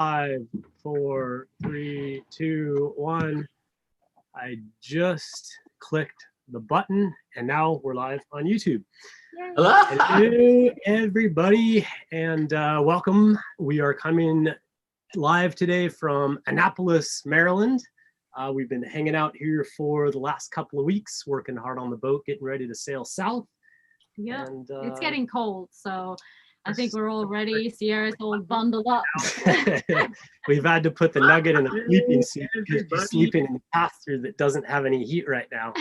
5, 4, 3, 2, 1. I just clicked the button and now we're live on YouTube. Hello, Hello everybody, and welcome. We are coming live today from Annapolis, Maryland. We've been hanging out here for the last couple of weeks, working hard on the boat, getting ready to sail south. Yeah, and, it's getting cold, so I think we're all ready. Sierra's all bundled up. We've had to put the nugget in a sleeping suit because she's sleeping in the pass-through that doesn't have any heat right now.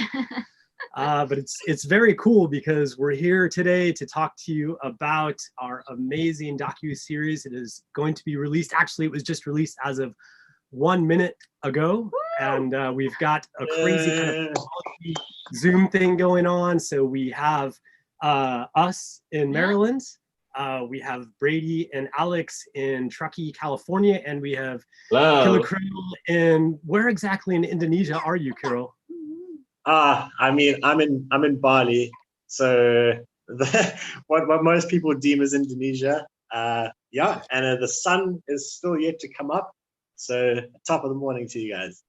But it's very cool because we're here today to talk to you about our amazing docu-series. It is going to be released. Actually, it was just released as of 1 minute ago. And we've got a crazy kind of Zoom thing going on. So we have us in Maryland. We have Brady and Alex in Truckee, California, and we have Killer Krill in, where exactly in Indonesia are you, Kirill? I mean, I'm in Bali, so what most people deem as Indonesia. Yeah, and the sun is still yet to come up, so top of the morning to you guys.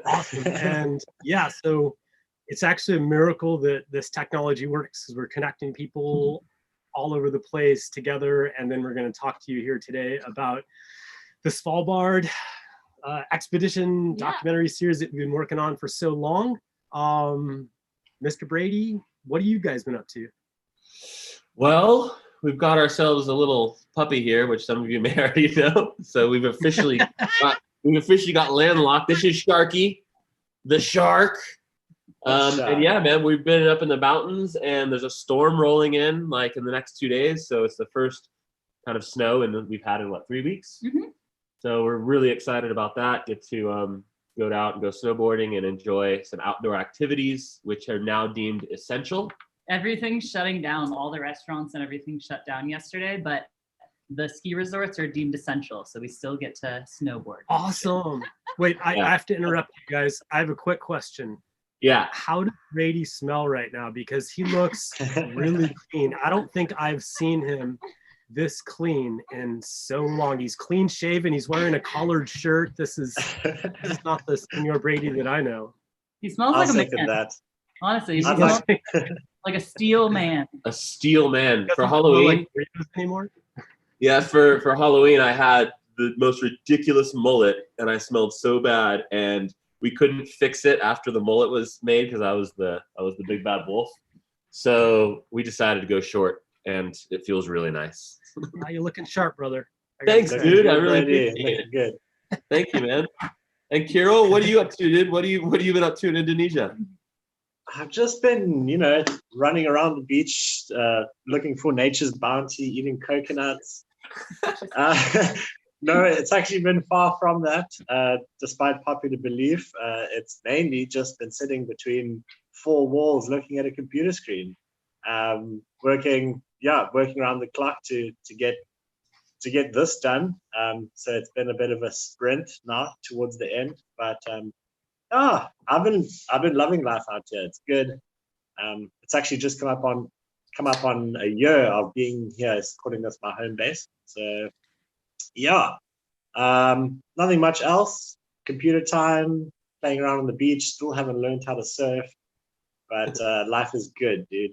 Awesome. And yeah, so it's actually a miracle that this technology works, because we're connecting people all over the place together. And then we're going to talk to you here today about the SVALBARD expedition documentary series that we've been working on for so long. Mr. Brady, what have you guys been up to? Well, we've got ourselves a little puppy here, which some of you may already know. So we've officially got landlocked. This is Sharky, the shark. And yeah, man, we've been up in the mountains, and there's a storm rolling in like in the next 2 days. So it's the first kind of snow, and we've had in what, 3 weeks. So we're really excited about that. Get to go out and go snowboarding and enjoy some outdoor activities, which are now deemed essential. Everything's shutting down. All the restaurants and everything shut down yesterday, but the ski resorts are deemed essential, so we still get to snowboard. Awesome. Wait, I have to interrupt you guys. I have a quick question. Yeah. How does Brady smell right now? Because he looks really clean. I don't think I've seen him this clean in so long. He's clean shaven. He's wearing a collared shirt. This is not the Senor Brady that I know. He smells like a man. That. Honestly, he smells like a steel man. A steel man. For Halloween. Like anymore? Yeah, for Halloween, I had the most ridiculous mullet, and I smelled so bad, and we couldn't fix it after the mullet was made because I was the big bad wolf. So we decided to go short, and it feels really nice. You're looking sharp, brother. Thanks, dude. I really appreciate it. Good. Thank you, man. And Kirill, what are you up to, dude? What have you been up to in Indonesia? I've just been, running around the beach, looking for nature's bounty, eating coconuts. No, it's actually been far from that, despite popular belief. It's mainly just been sitting between four walls looking at a computer screen, working around the clock to get this done. So it's been a bit of a sprint now towards the end, but I've been loving life out here. It's good. It's actually just come up on a year of being here, calling this my home base. So yeah, nothing much else. Computer time, playing around on the beach. Still haven't learned how to surf, but life is good, dude.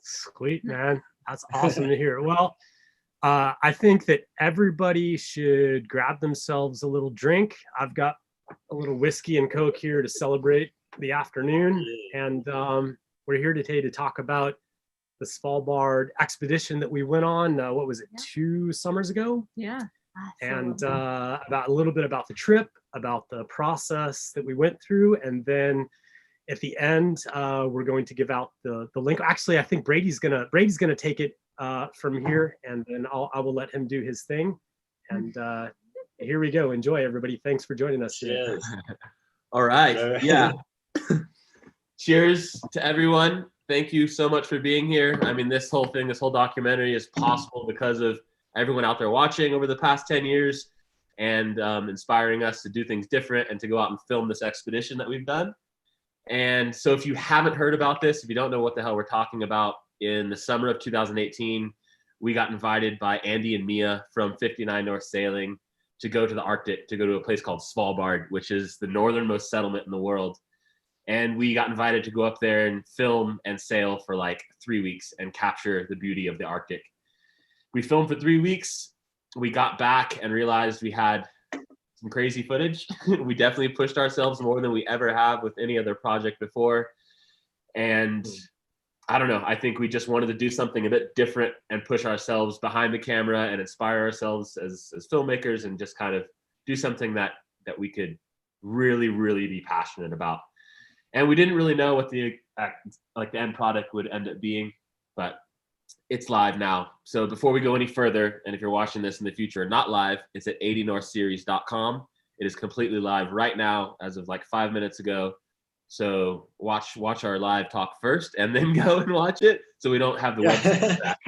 Sweet, man. That's awesome to hear. Well, I think that everybody should grab themselves a little drink. I've got a little whiskey and Coke here to celebrate the afternoon, and we're here today to talk about the SVALBARD expedition that we went on. What was it, 2 summers ago? Yeah. And about a little bit about the trip, about the process that we went through, and then at the end, we're going to give out the link. Actually, I think Brady's gonna take it from here, and then I will let him do his thing. And here we go. Enjoy, everybody. Thanks for joining us today. Cheers. All right. Yeah. Cheers to everyone. Thank you so much for being here. I mean, this whole documentary is possible because of everyone out there watching over the past 10 years and inspiring us to do things different and to go out and film this expedition that we've done. And so if you haven't heard about this, if you don't know what the hell we're talking about, in the summer of 2018, we got invited by Andy and Mia from 59 North Sailing to go to the Arctic, to go to a place called SVALBARD, which is the northernmost settlement in the world. And we got invited to go up there and film and sail for like 3 weeks and capture the beauty of the Arctic. We filmed for 3 weeks. We got back and realized we had some crazy footage. We definitely pushed ourselves more than we ever have with any other project before. And I don't know, I think we just wanted to do something a bit different and push ourselves behind the camera and inspire ourselves as filmmakers, and just kind of do something that we could really, really be passionate about. And we didn't really know what the end product would end up being, but it's live now. So before we go any further, and if you're watching this in the future, not live, it's at 80northseries.com. It is completely live right now as of like 5 minutes ago. So watch our live talk first and then go and watch it, so we don't have the website back.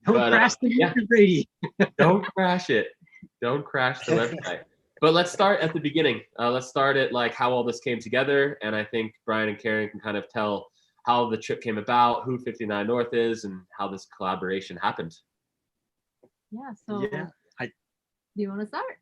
Don't crash the Brady. Don't crash it. Don't crash the website. But let's start at the beginning. Let's start at like how all this came together. And I think Brian and Karin can kind of tell how the trip came about, who 59 North is, and how this collaboration happened. Yeah. So Yeah, do you want to start?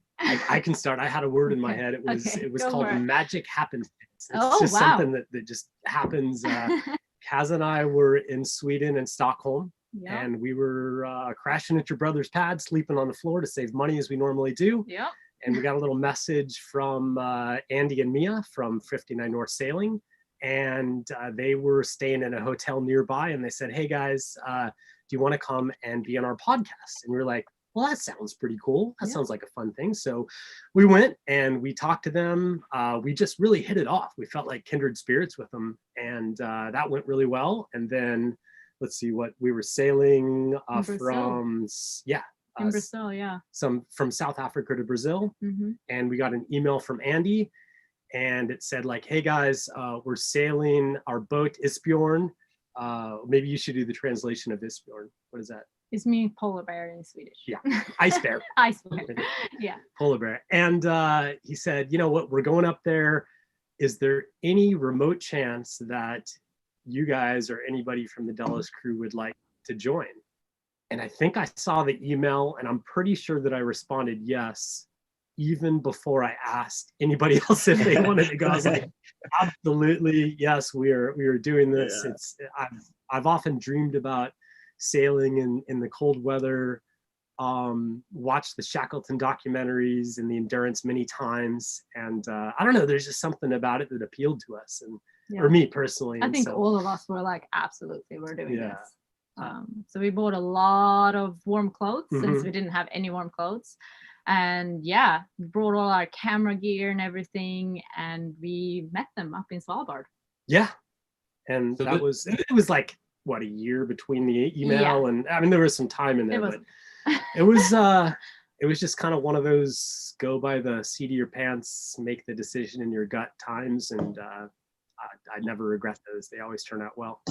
I can start. I had a word in my Okay. head. It was Okay, it was go called for it. magic happens. It's Oh, just wow. something that just happens. Kaz and I were in Sweden and Stockholm, Yeah. and we were crashing at your brother's pad, sleeping on the floor to save money as we normally do. Yep. And we got a little message from Andy and Mia from 59 North Sailing, and they were staying in a hotel nearby, and they said, "Hey guys, do you want to come and be on our podcast?" And we were like, "Well, that sounds pretty cool. That Yeah. sounds like a fun thing." So we went and we talked to them. We just really hit it off. We felt like kindred spirits with them, and that went really well. And then let's see what we were sailing In Brazil. from, In Brazil, yeah. some from South Africa to Brazil. Mm-hmm. And we got an email from Andy, and it said like, "Hey guys, we're sailing our boat Isbjorn." Maybe you should do the translation of Isbjorn. What is that? It's me polar bear in Swedish. Yeah. Ice bear. Ice bear. Yeah. Polar bear. And he said, "You know what, we're going up there. Is there any remote chance that you guys or anybody from the Delos crew would like to join?" And I think I saw the email, and I'm pretty sure that I responded yes, even before I asked anybody else if they wanted to go. I was like, absolutely, yes, we are doing this. Yeah. It's I've often dreamed about sailing in the cold weather, watched the Shackleton documentaries and the Endurance many times, and I don't know, there's just something about it that appealed to us, and or me personally. I and think so, all of us were like, absolutely, we're doing Yeah. this. So we bought a lot of warm clothes since Mhm. we didn't have any warm clothes. And yeah, we brought all our camera gear and everything, and we met them up in Svalbard. yeah, and So it was like what, a year between the email and I mean there was some time in there, It was. but it was just kind of one of those go by the seat of your pants, make the decision in your gut times, and I never regret those. They always turn out well.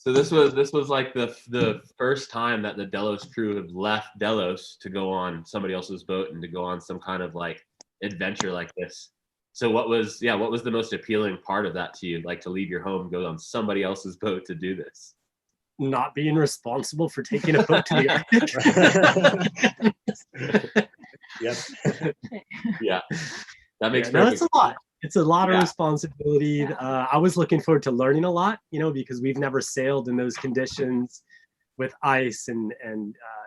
So this was like the first time that the Delos crew have left Delos to go on somebody else's boat and to go on some kind of like adventure like this. So what was the most appealing part of that to you? Like to leave your home, go on somebody else's boat to do this? Not being responsible for taking a boat to the Arctic. Yep. Yeah, that makes No, perfect it's a lot. It's a lot of Yeah. responsibility. I was looking forward to learning a lot, because we've never sailed in those conditions with ice and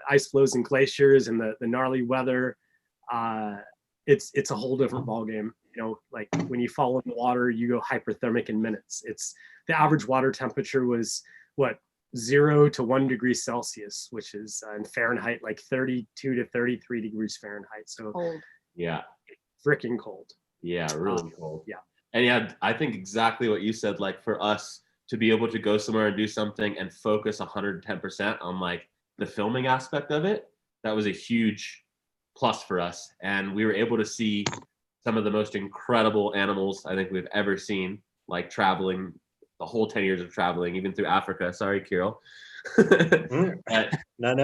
ice flows and glaciers and the gnarly weather. It's a whole different ballgame. Like when you fall in the water, you go hyperthermic in minutes. It's the average water temperature was what, 0 to 1 degree Celsius, which is in Fahrenheit like 32 to 33 degrees Fahrenheit. So Cold. Yeah, freaking cold. yeah, really cool. Yeah. And yeah, I think exactly what you said. Like for us to be able to go somewhere and do something and focus 110% on like the filming aspect of it, that was a huge plus for us. And we were able to see some of the most incredible animals I think we've ever seen, like traveling the whole 10 years of traveling, even through Africa. Sorry, Kirill. But- No.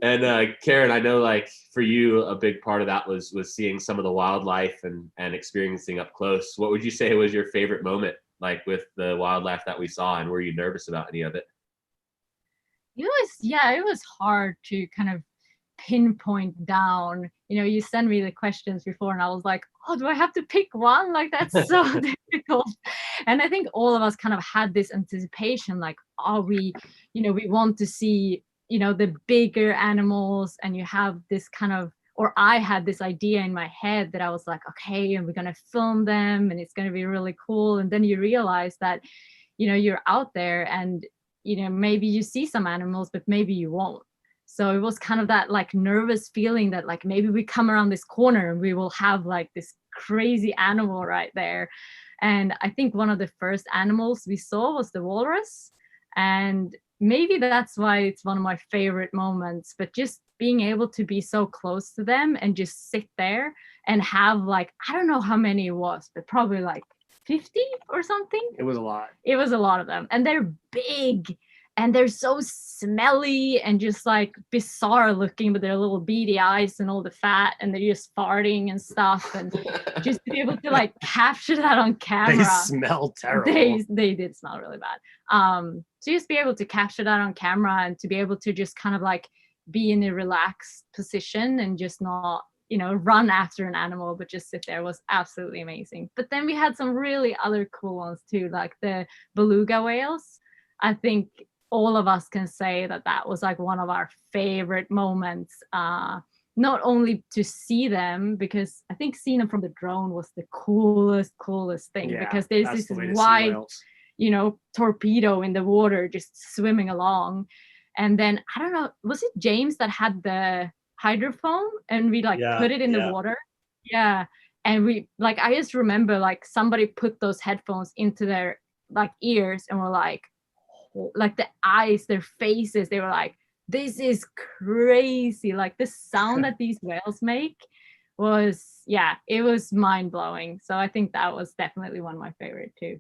and Karin, I know like for you, a big part of that was seeing some of the wildlife and experiencing up close. What would you say was your favorite moment, like with the wildlife that we saw, and were you nervous about any of it? it was hard to kind of pinpoint down. You sent me the questions before and I was like, oh, do I have to pick one? Like, that's so difficult. And I think all of us kind of had this anticipation, like, we want to see, the bigger animals, and you have this kind of, or I had this idea in my head that I was like, okay, and we're going to film them and it's going to be really cool. And then you realize that, you're out there and, maybe you see some animals, but maybe you won't. So it was kind of that like nervous feeling that like maybe we come around this corner and we will have like this crazy animal right there. And I think one of the first animals we saw was the walrus. And maybe that's why it's one of my favorite moments, but just being able to be so close to them and just sit there and have like, I don't know how many it was, but probably like 50 or something. It was a lot. It was a lot of them. And they're big. And they're so smelly and just like bizarre looking with their little beady eyes and all the fat, and they're just farting and stuff. And just to be able to like capture that on camera. They smell terrible. They did smell really bad. So just be able to capture that on camera and to be able to just kind of like be in a relaxed position and just not, run after an animal, but just sit there was absolutely amazing. But then we had some really other cool ones too, like the beluga whales. I think all of us can say that was like one of our favorite moments, not only to see them, because I think seeing them from the drone was the coolest thing, because there's this wide, torpedo in the water just swimming along. And then, I don't know, was it James that had the hydrophone and we put it in the water? Yeah. And we I just remember like somebody put those headphones into their like ears and were like the eyes, their faces, they were like, this is crazy. Like the sound that these whales make was, it was mind-blowing. So I think that was definitely one of my favorite too.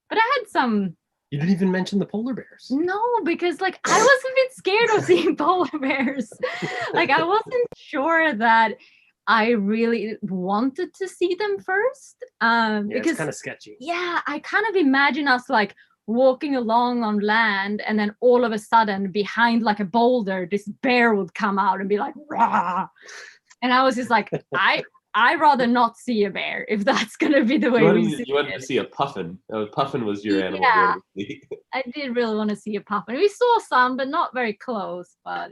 But I had some. You didn't even mention the polar bears. No, because I was a bit scared of seeing polar bears. I wasn't sure that I really wanted to see them first. Because it's kind of sketchy. Yeah, I kind of imagine us walking along on land, and then all of a sudden behind a boulder this bear would come out and be like, rah! And I was just like, I'd rather not see a bear if that's gonna be the way you wanted to see a puffin. Puffin was your animal. Yeah, I did really want to see a puffin. We saw some, but not very close. But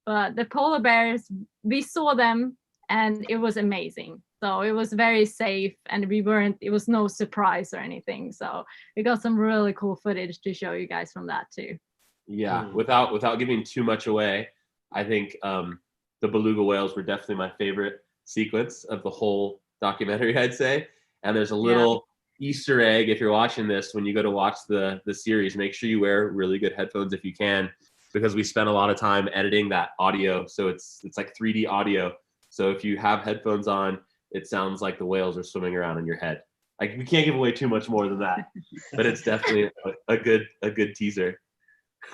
the polar bears, we saw them and it was amazing. So it was very safe, and it was no surprise or anything. So we got some really cool footage to show you guys from that too. Yeah, without giving too much away, I think the beluga whales were definitely my favorite sequence of the whole documentary, I'd say. And there's a little Easter egg if you're watching this. When you go to watch the series, make sure you wear really good headphones if you can, because we spent a lot of time editing that audio. So it's like 3D audio. So if you have headphones on, it sounds like the whales are swimming around in your head. We can't give away too much more than that, but it's definitely a good teaser.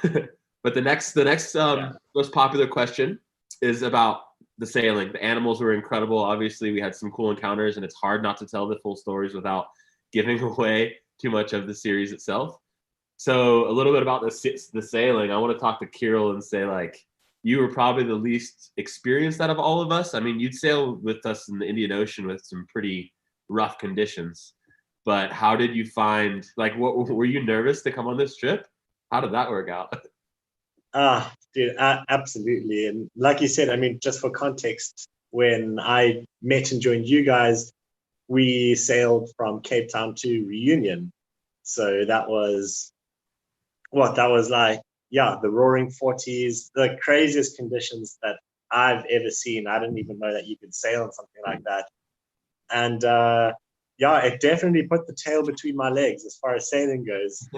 But the next most popular question is about the sailing. The animals were incredible. Obviously, we had some cool encounters, and it's hard not to tell the full stories without giving away too much of the series itself. So a little bit about the sailing. I want to talk to Kirill and say, you were probably the least experienced out of all of us. I mean, you'd sail with us in the Indian Ocean with some pretty rough conditions. But how did you find, what were you nervous to come on this trip? How did that work out? Dude, absolutely. And like you said, I mean, just for context, when I met and joined you guys, we sailed from Cape Town to Reunion. So that was the roaring 40s, the craziest conditions that I've ever seen. I didn't even know that you could sail on something like that. And it definitely put the tail between my legs as far as sailing goes.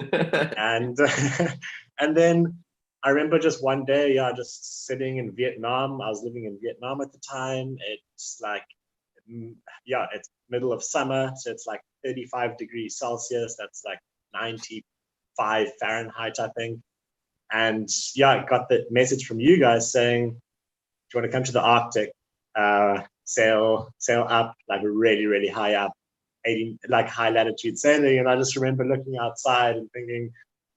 and then I remember just one day, just sitting in Vietnam. I was living in Vietnam at the time. It's it's middle of summer, so it's 35 degrees Celsius. That's 95 Fahrenheit, I think. And I got the message from you guys saying, do you want to come to the Arctic, sail up really, really high up, 80 high latitude sailing? And I just remember looking outside and thinking,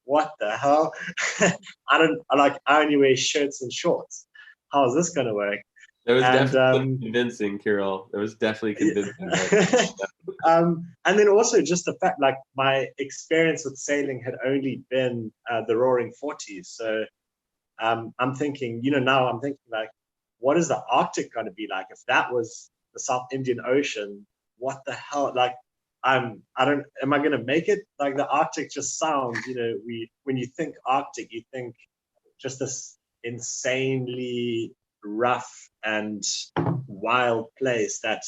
what the hell? I only wear shirts and shorts. How is this going to work? There was And, definitely convincing, Kirill. There was definitely convincing. and then also just the fact, like, my experience with sailing had only been the Roaring Forties. So I'm thinking, now I'm thinking, like, what is the Arctic going to be like? If that was the South Indian Ocean, what the hell? Like, am I going to make it? Like, the Arctic just sounds, when you think Arctic, you think just this insanely rough and wild place that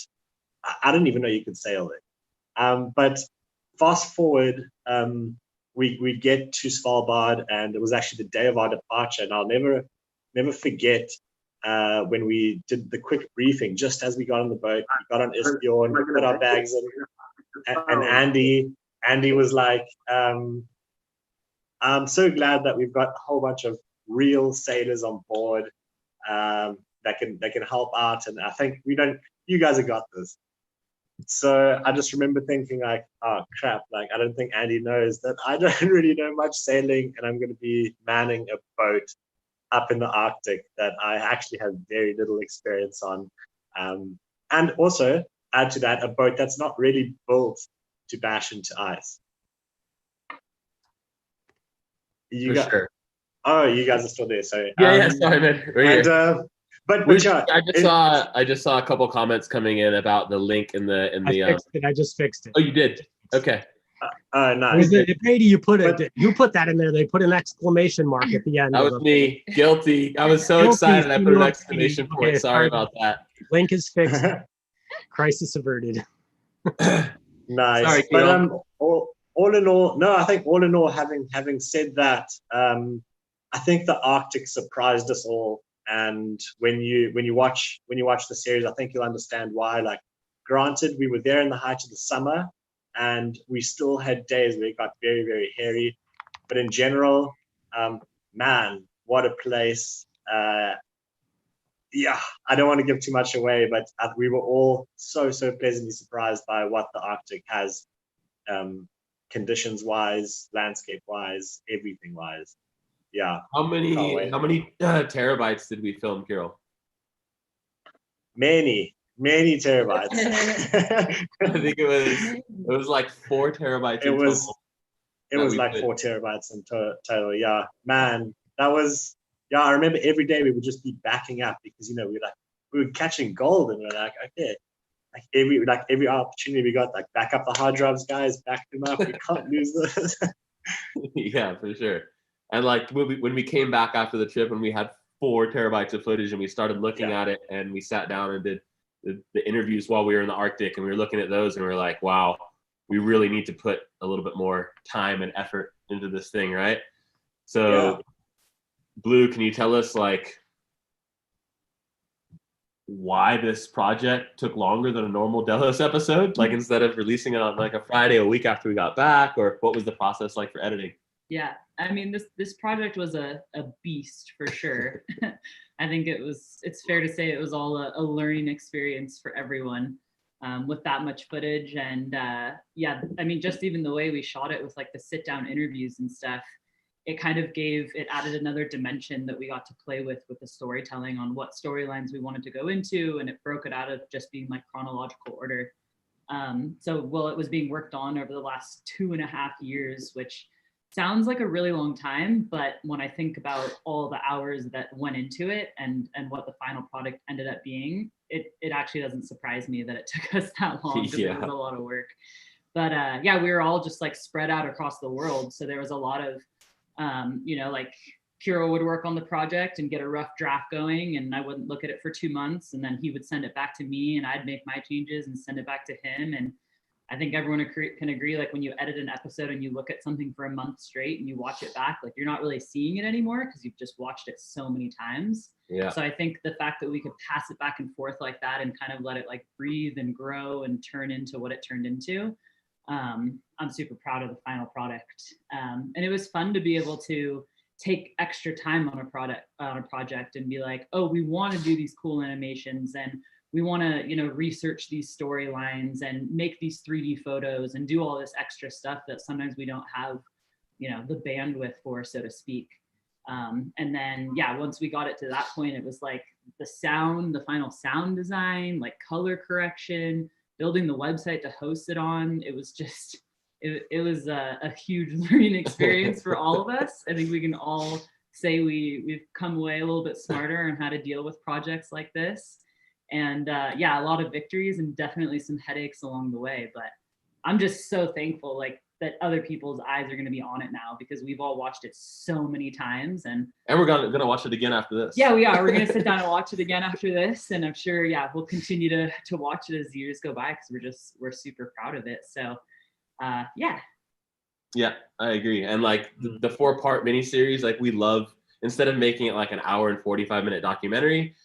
I didn't even know you could sail there. But fast forward, we get to Svalbard, and it was actually the day of our departure. And I'll never forget when we did the quick briefing, just as we got on the boat, we got on Isbjorn, we put our bags in, and Andy was like, I'm so glad that we've got a whole bunch of real sailors on board that can help out, and I think you guys have got this. So I just remember thinking, like, oh crap, like, I don't think Andy knows that I don't really know much sailing, and I'm going to be manning a boat up in the Arctic that I actually have very little experience on. And also add to that, a boat that's not really built to bash into ice. Sure. Oh, you guys are still there. Sorry. Yeah, sorry, man. We're here. But yeah, I just saw a couple comments coming in about the link in the. I just fixed it. Oh, you did? Okay. Nice. Brady, you put that in there. They put an exclamation mark at the end. That was me. Guilty. I was so excited. I put an exclamation point. Okay, sorry about that. Link is fixed. Crisis averted. Nice. Sorry, but all in all, no, I think all in all, having said that, I think the Arctic surprised us all. And when you watch the series, I think you'll understand why. Like, granted, we were there in the height of the summer, and we still had days where it got very, very hairy. But in general, man, what a place. Yeah, I don't want to give too much away, but we were all so pleasantly surprised by what the Arctic has, conditions-wise, landscape-wise, everything-wise. Yeah. How many terabytes did we film, Kirill? Many terabytes. I think it was like 4 terabytes. It was like 4 terabytes in total. Yeah, man, that was. Yeah, I remember every day we would just be backing up because we were catching gold, and we're like, okay, like every opportunity we got, like, back up the hard drives, guys, back them up. We can't lose this. Yeah, for sure. And like when we came back after the trip and we had 4 terabytes of footage and we started looking at it, and we sat down and did the interviews while we were in the Arctic, and we were looking at those, and we were like, wow, we really need to put a little bit more time and effort into this thing, right? So, Blue, can you tell us, like, why this project took longer than a normal Delos episode? Like, instead of releasing it on like a Friday, a week after we got back, or what was the process like for editing? Yeah, I mean, this project was a beast for sure. I think it's fair to say it was all a learning experience for everyone, with that much footage. And yeah, I mean, just even the way we shot it with like the sit down interviews and stuff, it kind of added another dimension that we got to play with the storytelling on what storylines we wanted to go into, and it broke it out of just being like chronological order. So while it was being worked on over the last 2.5 years, which sounds like a really long time, but when I think about all the hours that went into it and what the final product ended up being, it actually doesn't surprise me that it took us that long, because it was a lot of work. But yeah, we were all just like spread out across the world. So there was a lot of, like Kiro would work on the project and get a rough draft going, and I wouldn't look at it for 2 months, and then he would send it back to me, and I'd make my changes and send it back to him. And I think everyone can agree, like when you edit an episode and you look at something for a month straight and you watch it back, like you're not really seeing it anymore because you've just watched it so many times. Yeah. So I think the fact that we could pass it back and forth like that and kind of let it like breathe and grow and turn into what it turned into, I'm super proud of the final product. And it was fun to be able to take extra time on a project and be like, oh, we want to do these cool animations, and we want to, research these storylines and make these 3D photos and do all this extra stuff that sometimes we don't have the bandwidth for, so to speak. And then, yeah, once we got it to that point, it was like the final sound design, like color correction, building the website to host it on. It was just, it was a huge learning experience for all of us. I think we can all say we've come away a little bit smarter on how to deal with projects like this. And yeah, a lot of victories and definitely some headaches along the way. But I'm just so thankful that other people's eyes are going to be on it now, because we've all watched it so many times. And we're gonna watch it again after this. Yeah, we are. We're going to sit down and watch it again after this. And I'm sure, yeah, we'll continue to watch it as years go by, because we're super proud of it. So yeah. Yeah, I agree. And like the 4-part miniseries, like we love, instead of making it like an hour and 45-minute documentary,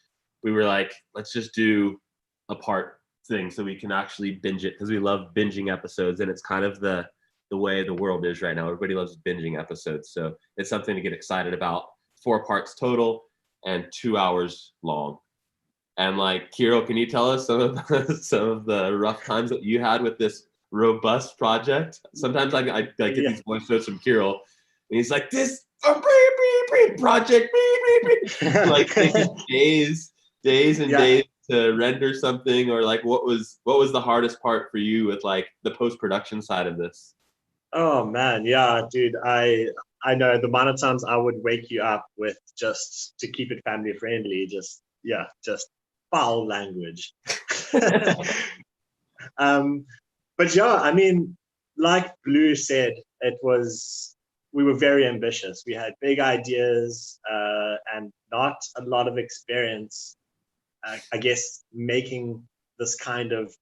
we were like, let's just do a part thing so we can actually binge it, because we love binging episodes, and it's kind of the way the world is right now. Everybody loves binging episodes. So it's something to get excited about. 4 parts total and 2 hours long. And like, Kirill, can you tell us some of the rough times that you had with this robust project? Sometimes I get these voice notes from Kirill, and he's like, this project, like takes days and days to render something, or like what was the hardest part for you with like the post-production side of this? Oh man, yeah, dude, I know the amount of times I would wake you up with, just to keep it family friendly, just foul language. But yeah, I mean, like Blue said, we were very ambitious. We had big ideas and not a lot of experience, I guess, making this kind of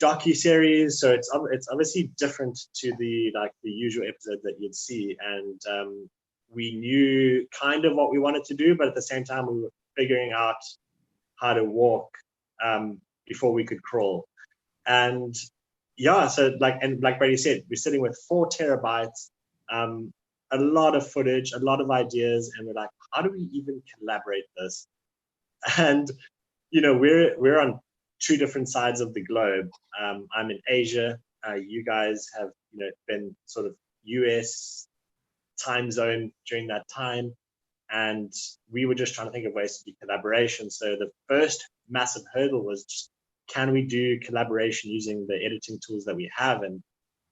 docu-series. So it's obviously different to the usual episode that you'd see. And we knew kind of what we wanted to do, but at the same time, we were figuring out how to walk before we could crawl. And yeah, so like Brady said, we're sitting with 4 terabytes, a lot of footage, a lot of ideas, and we're like, how do we even collaborate this? And we're on 2 different sides of the globe. I'm in Asia. You guys have been sort of US time zone during that time, and we were just trying to think of ways to do collaboration. So the first massive hurdle was just, can we do collaboration using the editing tools that we have? And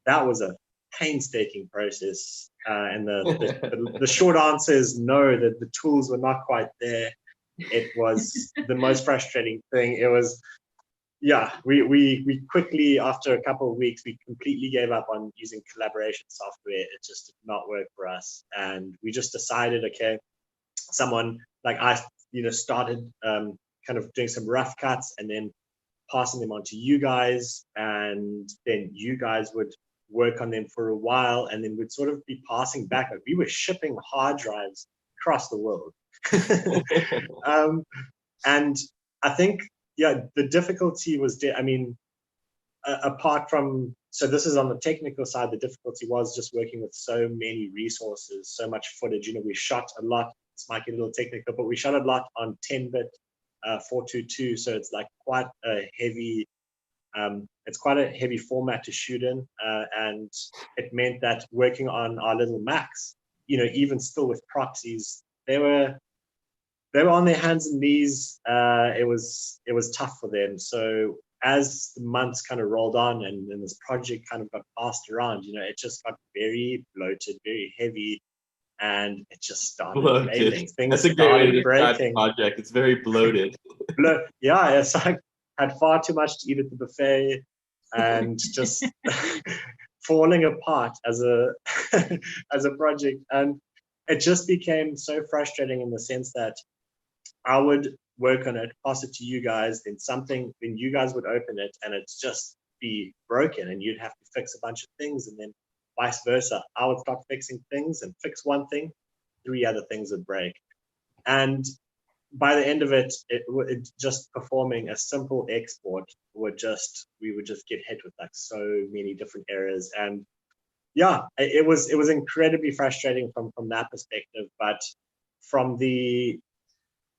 that was a painstaking process. And the short answer is no, that the tools were not quite there. It was the most frustrating thing. It was, yeah, we quickly, after a couple of weeks, we completely gave up on using collaboration software. It just did not work for us. And we just decided, okay, someone like I, started kind of doing some rough cuts and then passing them on to you guys. And then you guys would work on them for a while, and then we'd sort of be passing back. Like, we were shipping hard drives across the world. And I think, yeah, the difficulty was, apart from, so this is on the technical side, the difficulty was just working with so many resources, so much footage. We shot a lot, this might get a little technical, but we shot a lot on 10-bit 422, so it's like quite a heavy, format to shoot in, and it meant that working on our little Macs, even still with proxies, they were on their hands and knees. It was tough for them. So as the months kind of rolled on and this project kind of got passed around, it just got very bloated, very heavy, and it just started failing. That's a great way to describe the project. It's very bloated. Yeah, it's like had far too much to eat at the buffet, and just falling apart as a project. And it just became so frustrating in the sense that I would work on it, pass it to you guys, then you guys would open it and it's just be broken, and you'd have to fix a bunch of things, and then vice versa. I would start fixing things and fix one thing, 3 other things would break. And by the end of it, it just performing a simple export we would just get hit with like so many different errors. And yeah, it was incredibly frustrating from that perspective. But from the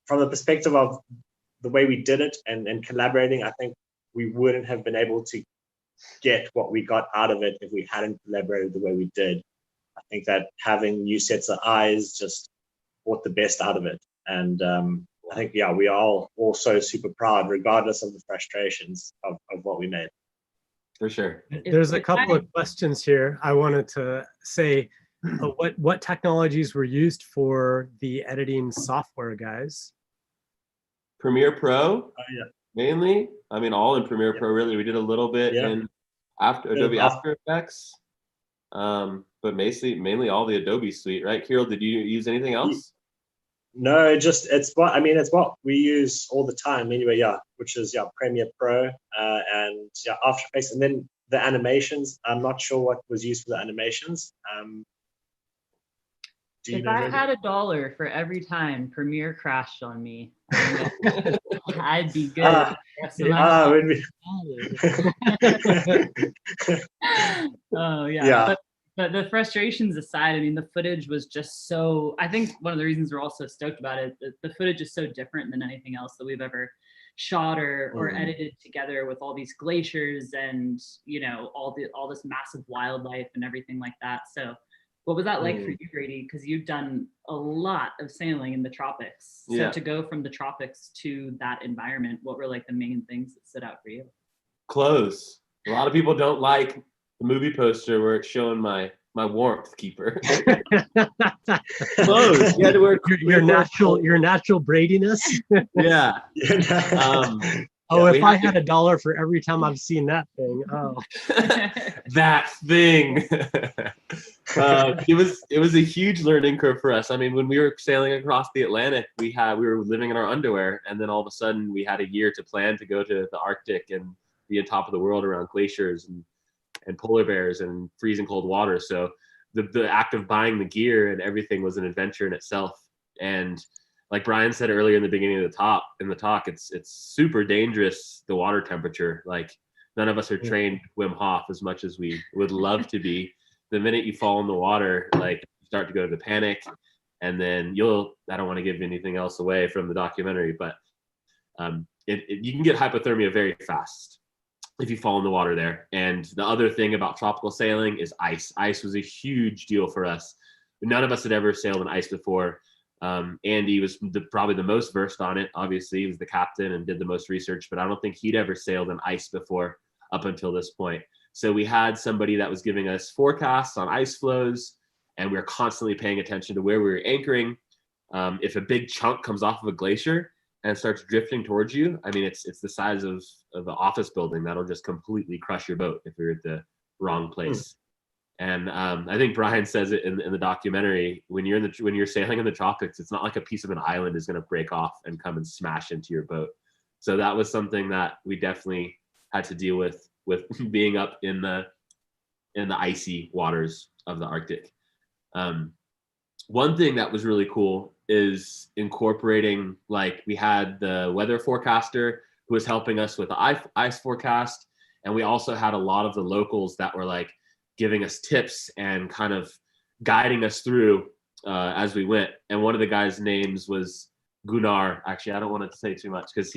perspective of the way we did it and collaborating, I think we wouldn't have been able to get what we got out of it if we hadn't collaborated the way we did. I think that having new sets of eyes just brought the best out of it. And I think, yeah, we are all also super proud, regardless of the frustrations of what we made. For sure. There's a couple of questions here. I wanted to say, what technologies were used for the editing software, guys? Premiere Pro, Yeah. mainly. I mean, all in Premiere Pro, really. We did a little bit in Adobe After Effects, but mainly all the Adobe suite, right? Kirill, did you use anything else? No, it's what we use all the time anyway, yeah, which is Premiere Pro and After Effects, and then the animations. I'm not sure what was used for the animations. If I had $1 for every time Premiere crashed on me, I'd be good. Oh yeah. But the frustrations aside, I mean, the footage was just so, I think one of the reasons we're all so stoked about it, the footage is so different than anything else that we've ever shot or edited together, with all these glaciers and, you know, all this massive wildlife and everything like that. So what was that like for you, Brady? Because you've done a lot of sailing in the tropics. So to go from the tropics to that environment, what were like the main things that stood out for you? Clothes. A lot of people don't like the movie poster where it's showing my warmth keeper. Clothes. You had to wear your natural Bradiness. Yeah. If I had $1 for every time I've seen that thing. Oh, that thing. It was a huge learning curve for us. I mean, when we were sailing across the Atlantic, we were living in our underwear, and then all of a sudden we had a year to plan to go to the Arctic and be on top of the world around glaciers and polar bears and freezing cold water. So the act of buying the gear and everything was an adventure in itself. And like Brian said earlier in the beginning of the talk, it's super dangerous, the water temperature. Like, none of us are trained Wim Hof as much as we would love to be. The minute you fall in the water, like, you start to go to panic, and then I don't want to give anything else away from the documentary, but you can get hypothermia very fast if you fall in the water there. And the other thing about tropical sailing is ice. Ice was a huge deal for us. None of us had ever sailed in ice before. Andy was probably the most versed on it. Obviously, he was the captain and did the most research, but I don't think he'd ever sailed in ice before up until this point. So we had somebody that was giving us forecasts on ice flows, and we were constantly paying attention to where we were anchoring. If a big chunk comes off of a glacier and starts drifting towards you, I mean, it's the size of an office building. That'll just completely crush your boat if you're at the wrong place. And I think Brian says it in the documentary, when you're sailing in the tropics, it's not like a piece of an island is going to break off and come and smash into your boat. So that was something that we definitely had to deal with being up in the icy waters of the Arctic. One thing that was really cool is incorporating, like, we had the weather forecaster who was helping us with the ice forecast, and we also had a lot of the locals that were like giving us tips and kind of guiding us through as we went. And one of the guys' names was Gunnar. Actually, I don't want to say too much because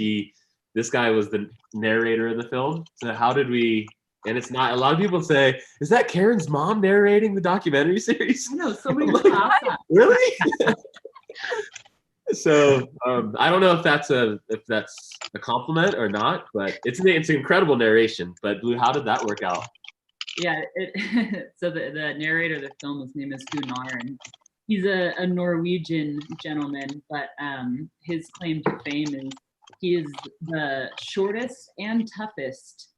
this guy was the narrator of the film. So how did we? And it's not. A lot of people say, "Is that Karen's mom narrating the documentary series?" I know somebody was like, really. So I don't know if that's a compliment or not, but it's an incredible narration. But Blue, how did that work out? Yeah, so the narrator of the film, his name is Gunnar, and he's a Norwegian gentleman, but his claim to fame is he is the shortest and toughest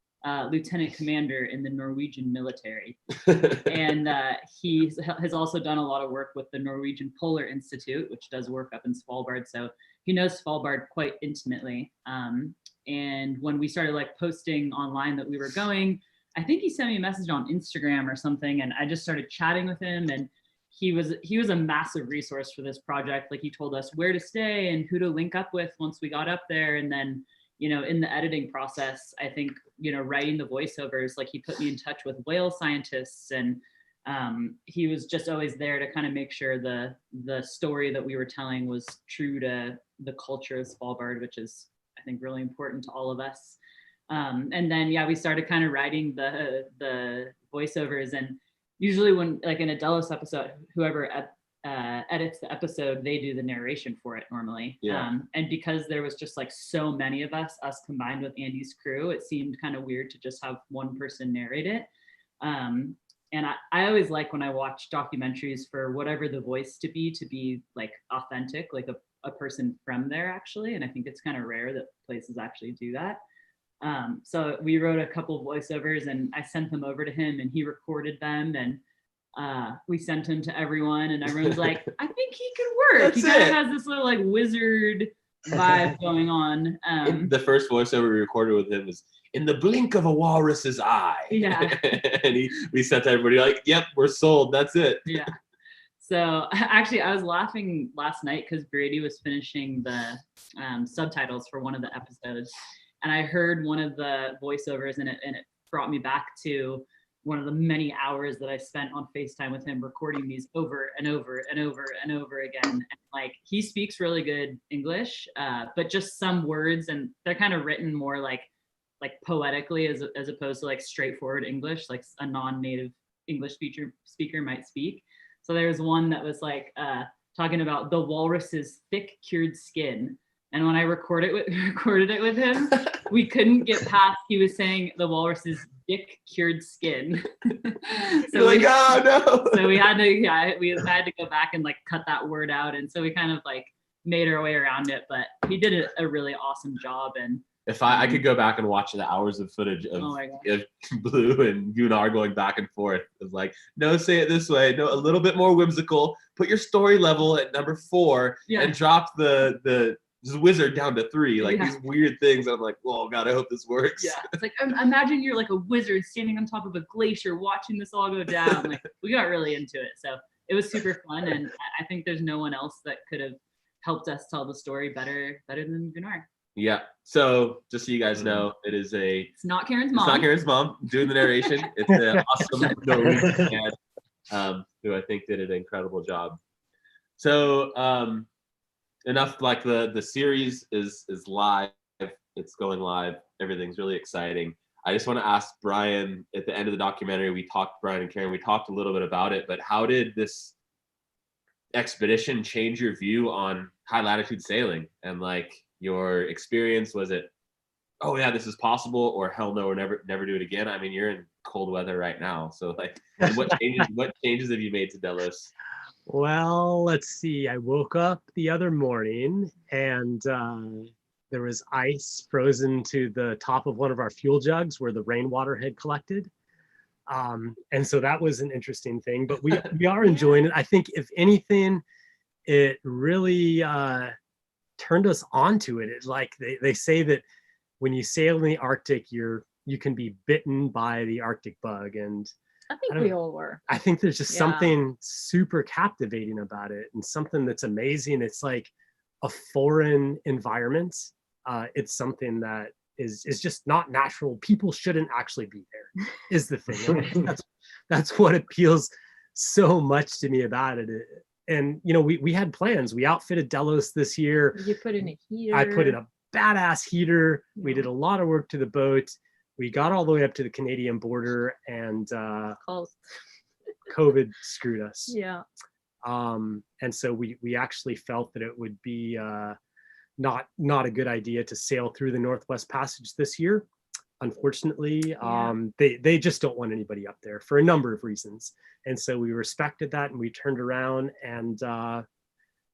lieutenant commander in the Norwegian military. And he has also done a lot of work with the Norwegian Polar Institute, which does work up in Svalbard. So he knows Svalbard quite intimately. And when we started like posting online that we were going, I think he sent me a message on Instagram or something, and I just started chatting with him, and he was a massive resource for this project. Like, he told us where to stay and who to link up with once we got up there. And then, you know, in the editing process, I think, you know, writing the voiceovers, like, he put me in touch with whale scientists, and he was just always there to kind of make sure the story that we were telling was true to the culture of Svalbard, which is, I think, really important to all of us. And then, yeah, we started kind of writing the voiceovers, and usually when like in a Delos episode, whoever edits the episode, they do the narration for it normally. Yeah. And because there was just like so many of us combined with Andy's crew, it seemed kind of weird to just have one person narrate it. And I always like when I watch documentaries for whatever the voice to be like authentic, like a person from there actually. And I think it's kind of rare that places actually do that. So we wrote a couple voiceovers and I sent them over to him and he recorded them and we sent him to everyone and everyone's like, I think he could work. He kind of has this little like wizard vibe going on. The first voiceover we recorded with him was in the blink of a walrus's eye. Yeah. And we sent to everybody like, yep, we're sold. That's it. Yeah. So actually I was laughing last night because Brady was finishing the subtitles for one of the episodes. And I heard one of the voiceovers and it brought me back to one of the many hours that I spent on FaceTime with him recording these over and over and over and over again. And like he speaks really good English, but just some words and they're kind of written more like poetically as opposed to like straightforward English, like a non-native English speaker might speak. So there's one that was like talking about the walrus's thick cured skin. And when I recorded it with him, we couldn't get past, he was saying the walrus's dick cured skin. So like, oh no. So we had to go back and like cut that word out. And so we kind of like made our way around it, but he did a really awesome job. And if I could go back and watch the hours of footage of Blue and Gunnar going back and forth, it was like, no, say it this way, no, a little bit more whimsical, put your story level at number 4 and drop the wizard down to 3, like these weird things. I'm like, oh God, I hope this works. Yeah, it's like imagine you're like a wizard standing on top of a glacier watching this all go down. Like we got really into it, so it was super fun, and I think there's no one else that could have helped us tell the story better than Gunnar. Yeah. So just so you guys know, it's not Karin's mom. It's not Karin's mom doing the narration. It's an awesome Norwegian man who I think did an incredible job. So enough, like the series is live. It's going live. Everything's really exciting. I just want to ask Brian at the end of the documentary, Brian and Karin, we talked a little bit about it, but how did this expedition change your view on high latitude sailing and like your experience? Was it, oh yeah, this is possible, or hell no, or never do it again? I mean, you're in cold weather right now, so like, what changes have you made to Delos? Well, let's see. I woke up the other morning and there was ice frozen to the top of one of our fuel jugs where the rainwater had collected. And so that was an interesting thing, but we are enjoying it. I think if anything, it really turned us onto it. It's like they say that when you sail in the Arctic, you can be bitten by the Arctic bug, and I think we all were. I think there's just something super captivating about it, and something that's amazing. It's like a foreign environment. It's something that is just not natural. People shouldn't actually be there, is the thing. That's what appeals so much to me about it. And you know, we had plans. We outfitted Delos this year. You put in a heater. I put in a badass heater. Yeah. We did a lot of work to the boat. We got all the way up to the Canadian border, and COVID screwed us. Yeah. And so we actually felt that it would be not a good idea to sail through the Northwest Passage this year. Unfortunately, they just don't want anybody up there for a number of reasons. And so we respected that, and we turned around, and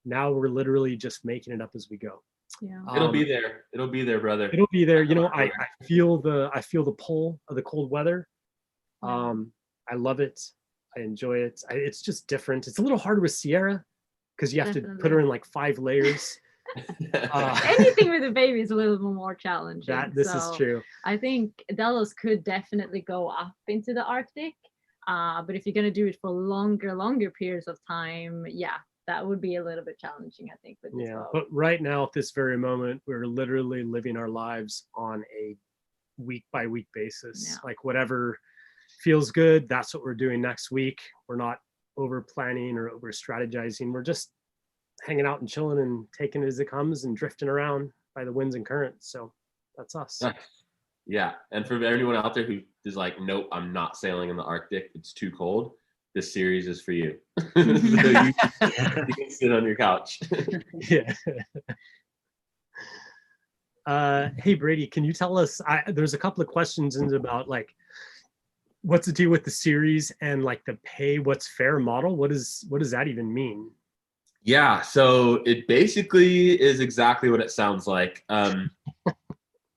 now we're literally just making it up as we go. Yeah. It'll be there. It'll be there, brother. It'll be there. You know, I feel the pull of the cold weather. I love it. I enjoy it. It's just different. It's a little harder with Sierra because you have to put her in like 5 layers. Anything with a baby is a little bit more challenging. This is true. I think Delos could definitely go up into the Arctic, but if you're going to do it for longer periods of time, that would be a little bit challenging, I think. But right now, at this very moment, we're literally living our lives on a week by week basis. Yeah. Like whatever feels good, that's what we're doing next week. We're not over planning or over strategizing. We're just hanging out and chilling and taking it as it comes and drifting around by the winds and currents. So that's us. Yeah. And for anyone out there who is like, nope, I'm not sailing in the Arctic, it's too cold. this series is for you. So you can sit on your couch. Yeah. Hey Brady, can you tell us? There's a couple of questions about like what's the deal with the series and like the pay what's fair model. What does that even mean? Yeah, so it basically is exactly what it sounds like.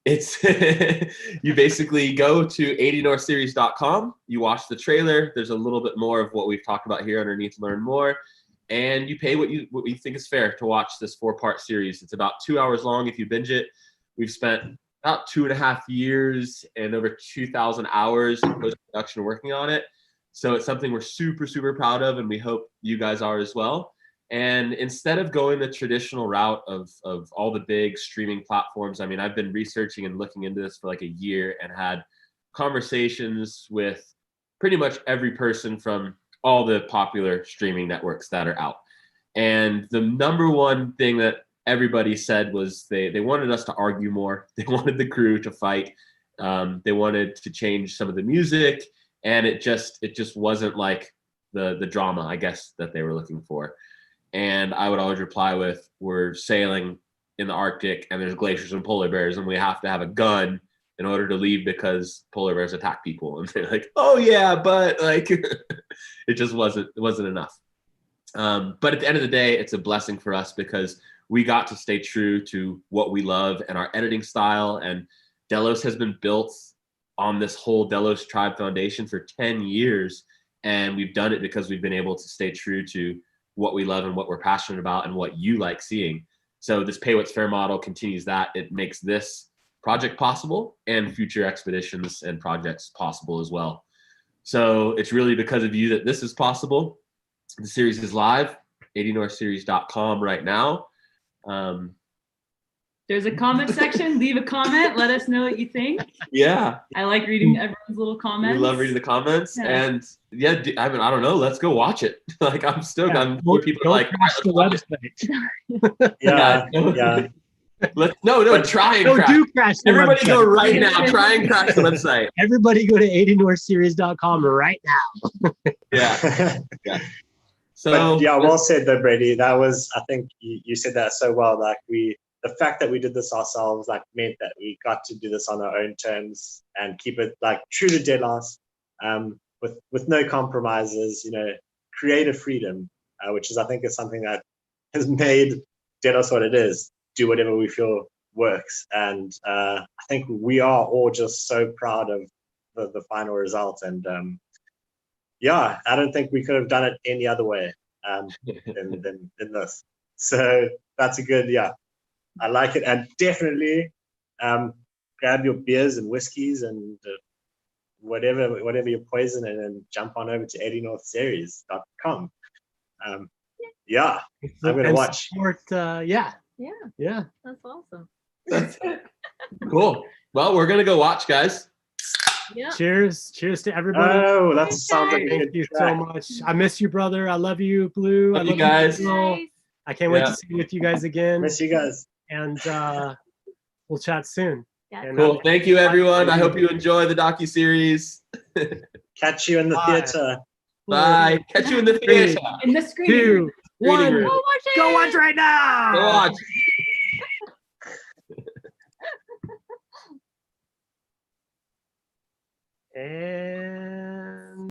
It's you basically go to 80northseries.com, you watch the trailer, there's a little bit more of what we've talked about here underneath learn more, and you pay what you think is fair to watch this 4-part series. It's about 2 hours long if you binge it. We've spent about 2.5 years and over 2,000 hours in post-production working on it. So it's something we're super, super proud of, and we hope you guys are as well. And instead of going the traditional route of all the big streaming platforms, I mean, I've been researching and looking into this for like a year and had conversations with pretty much every person from all the popular streaming networks that are out. And the number one thing that everybody said was they wanted us to argue more. They wanted the crew to fight. They wanted to change some of the music, and it just wasn't like the drama, I guess, that they were looking for. And I would always reply with, we're sailing in the Arctic and there's glaciers and polar bears and we have to have a gun in order to leave because polar bears attack people. And they're like, oh yeah, but like, it just wasn't enough. But at the end of the day, it's a blessing for us because we got to stay true to what we love and our editing style. And Delos has been built on this whole Delos Tribe Foundation for 10 years. And we've done it because we've been able to stay true to what we love and what we're passionate about and what you like seeing. So this pay what's fair model continues that. It makes this project possible and future expeditions and projects possible as well. So it's really because of you that this is possible. The series is live, 80northseries.com right now. There's a comment section. Leave a comment. Let us know what you think. Yeah. I like reading everyone's little comments. We love reading the comments. Yeah. And yeah, I mean, I don't know. Let's go watch it. Like, I'm stoked. Yeah, I'm more people are like, crash the website. Yeah. Let's try and No, crash. do crash the Everybody website. go right now. Try and crash the website. Everybody go to 80northseries.com right now. Yeah. So But yeah, well said though, Brady. That was, I think you said that so well. Like the fact that we did this ourselves, like, meant that we got to do this on our own terms and keep it like true to Delos, with no compromises. You know, creative freedom, which is, I think, is something that has made Delos what it is. Do whatever we feel works, and I think we are all just so proud of the final result. And yeah, I don't think we could have done it any other way than this. So that's a good, yeah. I like it, and definitely grab your beers and whiskeys and whatever your poison, and then jump on over to 80northseries.com. Yeah, I'm gonna watch. Support, Yeah, yeah. that's awesome. cool. Well, we're gonna go watch, guys. Yeah. Cheers to everybody. Oh, that sounds like a Thank good you track. so much. I miss you, brother. I love you, Blue. Love I you love guys. Bill. Nice. I can't wait Yeah. to see you with you guys again. Miss you guys. And we'll chat soon. Yeah. And, Cool. Thank you, everyone. I hope you enjoy the docu-series. Catch you in the Bye. theater. Bye. Catch you in the theater. In the screening. 2, Screening 1. room. Go watch it. Go watch right now. Go watch. And